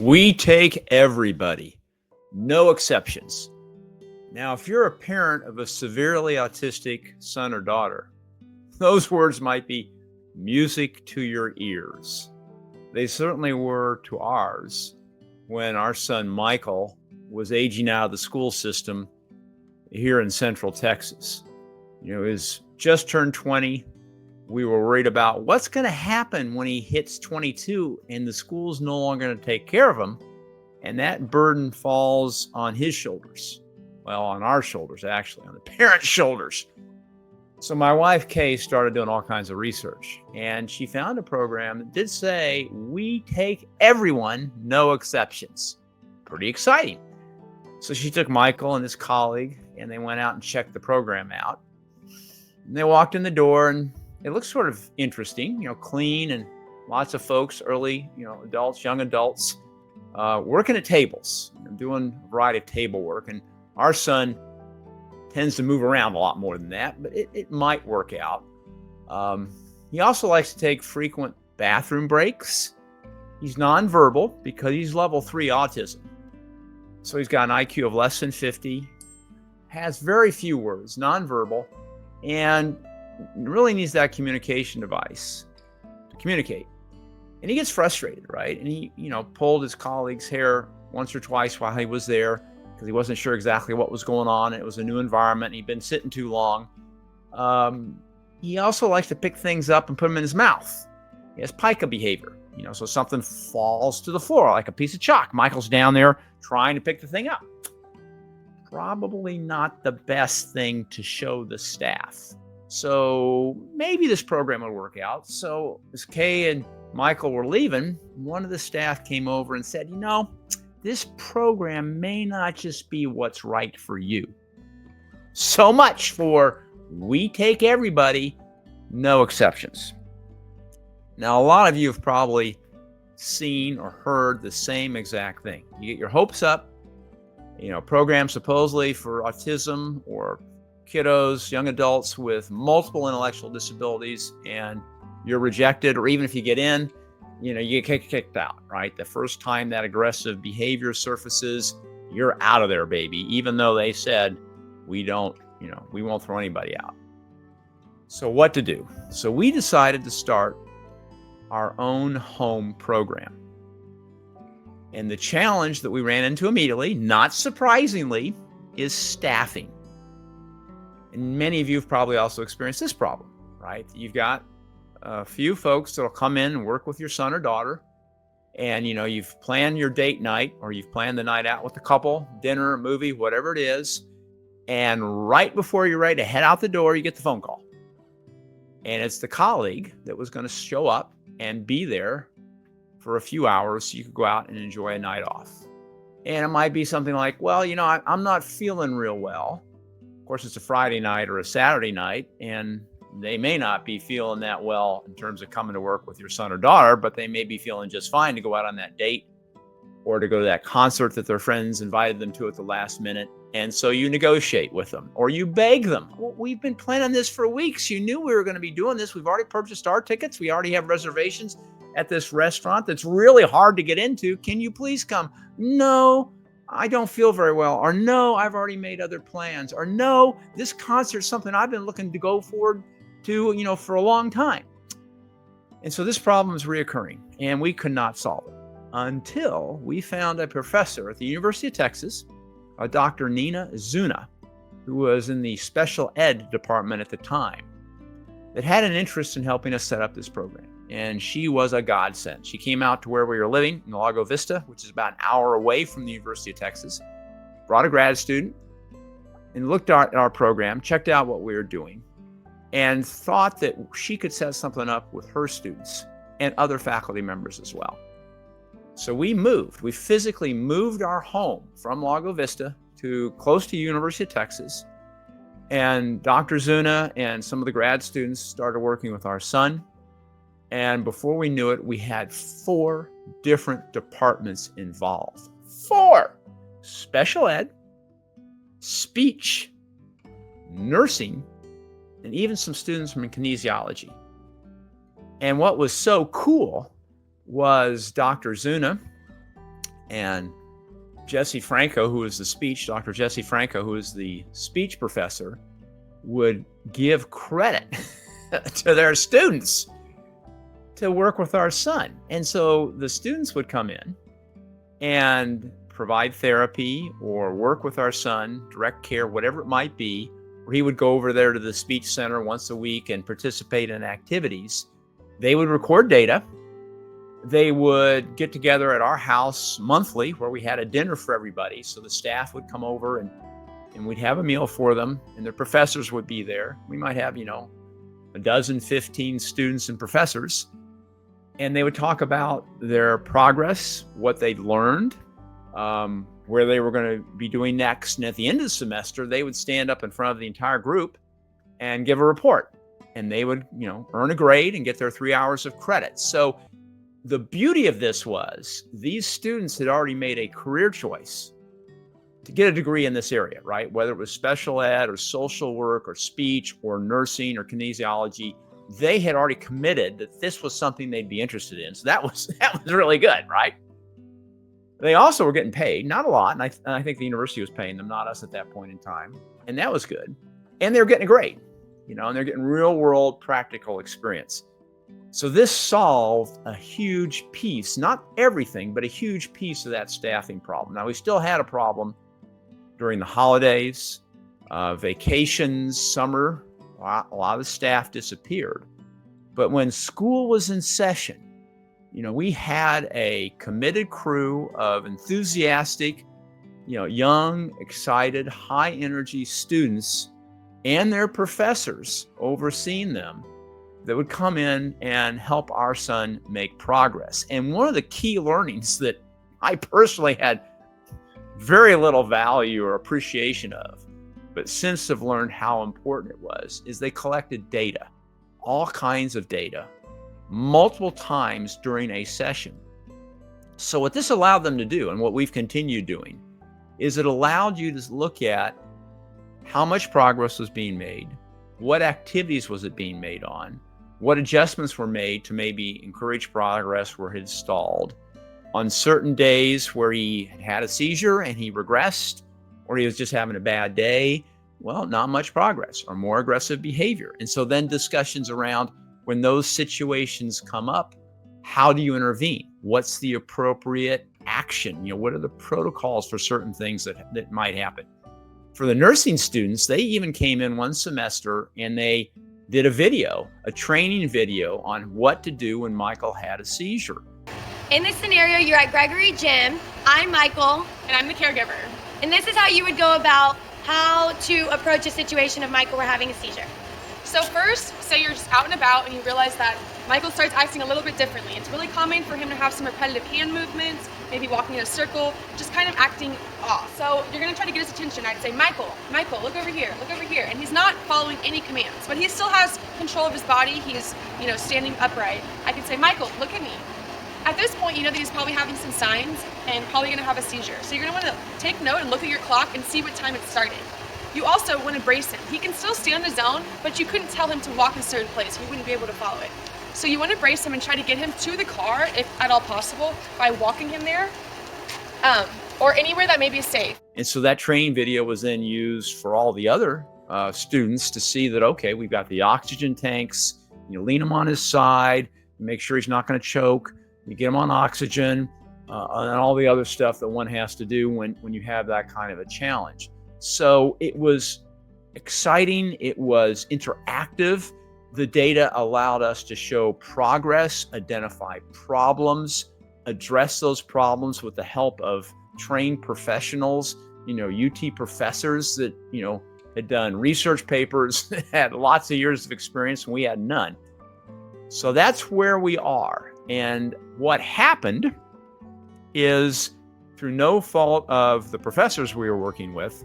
We take everybody, no exceptions. Now, if you're a parent of a severely autistic son or daughter, those words might be music to your ears. They certainly were to ours when our son Michael was aging out of the school system here in Central Texas. He was just turned 20. We were worried about what's going to happen when he hits 22 and the school's no longer going to take care of him. And that burden falls on his shoulders. Well, on our shoulders, actually, on the parents' shoulders. So my wife, Kay, started doing all kinds of research, and she found a program that did say, we take everyone, no exceptions. Pretty exciting. So she took Michael and his colleague, and they went out and checked the program out. And they walked in the door, and it looked sort of interesting, clean, and lots of folks, early, adults, young adults, working at tables, doing a variety of table work. And our son tends to move around a lot more than that, but it might work out. He also likes to take frequent bathroom breaks. He's nonverbal because he's level 3 autism. So he's got an IQ of less than 50, has very few words, nonverbal, and really needs that communication device to communicate. And he gets frustrated, right? And he, pulled his colleague's hair once or twice while he was there because he wasn't sure exactly what was going on. It was a new environment. And he'd been sitting too long. He also likes to pick things up and put them in his mouth. He has Pica behavior, so something falls to the floor like a piece of chalk. Michael's down there trying to pick the thing up. Probably not the best thing to show the staff. So maybe this program will work out. So as Kay and Michael were leaving, one of the staff came over and said, this program may not just be what's right for you. So much for we take everybody, no exceptions. Now, a lot of you have probably seen or heard the same exact thing. You get your hopes up, program supposedly for autism or kiddos, young adults with multiple intellectual disabilities, and you're rejected, or even if you get in, you get kicked out, right? The first time that aggressive behavior surfaces, you're out of there, baby, even though they said, we won't throw anybody out. So what to do? So we decided to start our own home program. And the challenge that we ran into immediately, not surprisingly, is staffing. And many of you have probably also experienced this problem, right? You've got a few folks that'll come in and work with your son or daughter. And, you've planned your date night, or you've planned the night out with the couple, dinner, movie, whatever it is. And right before you're ready to head out the door, you get the phone call. And it's the colleague that was going to show up and be there for a few hours so you could go out and enjoy a night off. And it might be something like, well, I'm not feeling real well. Of course, it's a Friday night or a Saturday night, and they may not be feeling that well in terms of coming to work with your son or daughter, but they may be feeling just fine to go out on that date or to go to that concert that their friends invited them to at the last minute. And so you negotiate with them, or you beg them. Well, we've been planning this for weeks. You knew we were going to be doing this. We've already purchased our tickets. We already have reservations at this restaurant that's really hard to get into. Can you please come? No, I don't feel very well. Or no, I've already made other plans. Or no, this concert's something I've been looking to go forward to, for a long time. And so this problem is reoccurring, and we could not solve it until we found a professor at the University of Texas, Dr. Zuna, who was in the special ed department at the time, that had an interest in helping us set up this program. And she was a godsend. She came out to where we were living in Lago Vista, which is about an hour away from the University of Texas, brought a grad student, and looked at our program, checked out what we were doing, and thought that she could set something up with her students and other faculty members as well. So we physically moved our home from Lago Vista to close to University of Texas. And Dr. Zuna and some of the grad students started working with our son. And before we knew it, we had 4 different departments involved. 4! Special ed, speech, nursing, and even some students from kinesiology. And what was so cool was Dr. Zuna And Jesse Franco, Dr. Jesse Franco, who is the speech professor, would give credit to their students to work with our son. And so the students would come in and provide therapy or work with our son, direct care, whatever it might be, or he would go over there to the speech center once a week and participate in activities. They would record data. They would get together at our house monthly where we had a dinner for everybody. So the staff would come over and we'd have a meal for them, and their professors would be there. We might have, a dozen, 15 students and professors, and they would talk about their progress, what they'd learned, where they were going to be doing next. And at the end of the semester, they would stand up in front of the entire group and give a report, and they would, earn a grade and get their 3 hours of credit. So the beauty of this was these students had already made a career choice to get a degree in this area, right? Whether it was special ed or social work or speech or nursing or kinesiology, they had already committed that this was something they'd be interested in. So that was really good, right? They also were getting paid, not a lot, and I think the university was paying them, not us at that point in time, and that was good. And they were getting a grade, and they're getting real world practical experience. So this solved a huge piece, not everything, but a huge piece of that staffing problem. Now, we still had a problem during the holidays, vacations, summer. A lot of the staff disappeared. But when school was in session, we had a committed crew of enthusiastic, young, excited, high energy students and their professors overseeing them that would come in and help our son make progress. And one of the key learnings that I personally had very little value or appreciation of, but since have learned how important it was, is they collected data, all kinds of data, multiple times during a session. So what this allowed them to do, and what we've continued doing, is it allowed you to look at how much progress was being made, what activities was it being made on, what adjustments were made to maybe encourage progress where it had stalled. On certain days where he had a seizure and he regressed, or he was just having a bad day, well, not much progress or more aggressive behavior. And so then discussions around when those situations come up, how do you intervene? What's the appropriate action? What are the protocols for certain things that might happen? For the nursing students, they even came in one semester and they did a training video on what to do when Michael had a seizure. In this scenario, you're at Gregory Gym. I'm Michael. And I'm the caregiver. And this is how you would go about how to approach a situation if Michael were having a seizure. So first, say you're just out and about and you realize that Michael starts acting a little bit differently. It's really common for him to have some repetitive hand movements, maybe walking in a circle, just kind of acting off. So you're gonna try to get his attention. I'd say, Michael, look over here, look over here. And he's not following any commands, but he still has control of his body. He's, standing upright. I could say, Michael, look at me. At this point, you know that he's probably having some signs and probably gonna have a seizure. So you're gonna wanna take note and look at your clock and see what time it started. You also wanna brace him. He can still stay on the zone, but you couldn't tell him to walk in a certain place. He wouldn't be able to follow it. So you wanna brace him and try to get him to the car, if at all possible, by walking him there, or anywhere that may be safe. And so that training video was then used for all the other students to see that, okay, we've got the oxygen tanks, you lean him on his side, make sure he's not gonna choke, you get him on oxygen, and all the other stuff that one has to do when you have that kind of a challenge. So it was exciting, it was interactive. The data allowed us to show progress, identify problems, address those problems with the help of trained professionals, UT professors that, had done research papers, had lots of years of experience, and we had none. So that's where we are. And what happened is, through no fault of the professors we were working with,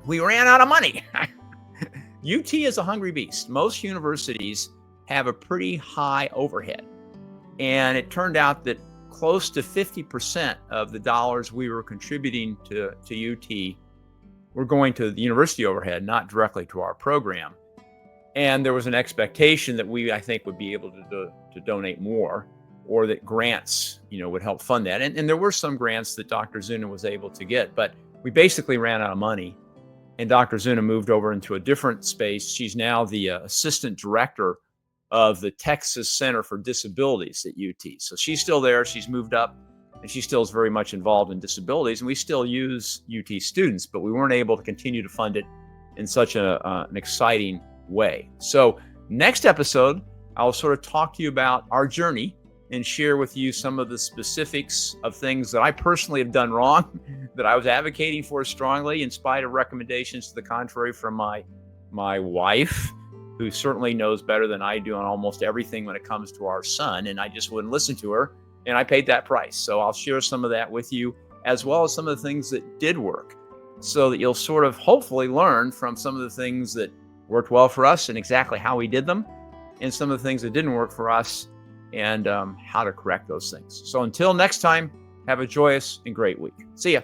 we ran out of money. UT is a hungry beast. Most universities have a pretty high overhead. And it turned out that close to 50% of the dollars we were contributing to UT were going to the university overhead, not directly to our program. And there was an expectation that we, I think, would be able to donate more. or that grants, would help fund that. And there were some grants that Dr. Zuna was able to get, but we basically ran out of money. And Dr. Zuna moved over into a different space. She's now the assistant director of the Texas Center for Disabilities at UT. So she's still there. She's moved up, and she still is very much involved in disabilities. And we still use UT students, but we weren't able to continue to fund it in such an exciting way. So next episode, I'll sort of talk to you about our journey and share with you some of the specifics of things that I personally have done wrong, that I was advocating for strongly in spite of recommendations to the contrary from my wife, who certainly knows better than I do on almost everything when it comes to our son. And I just wouldn't listen to her, and I paid that price. So I'll share some of that with you, as well as some of the things that did work, so that you'll sort of hopefully learn from some of the things that worked well for us and exactly how we did them, and some of the things that didn't work for us and how to correct those things. So until next time, have a joyous and great week. See ya.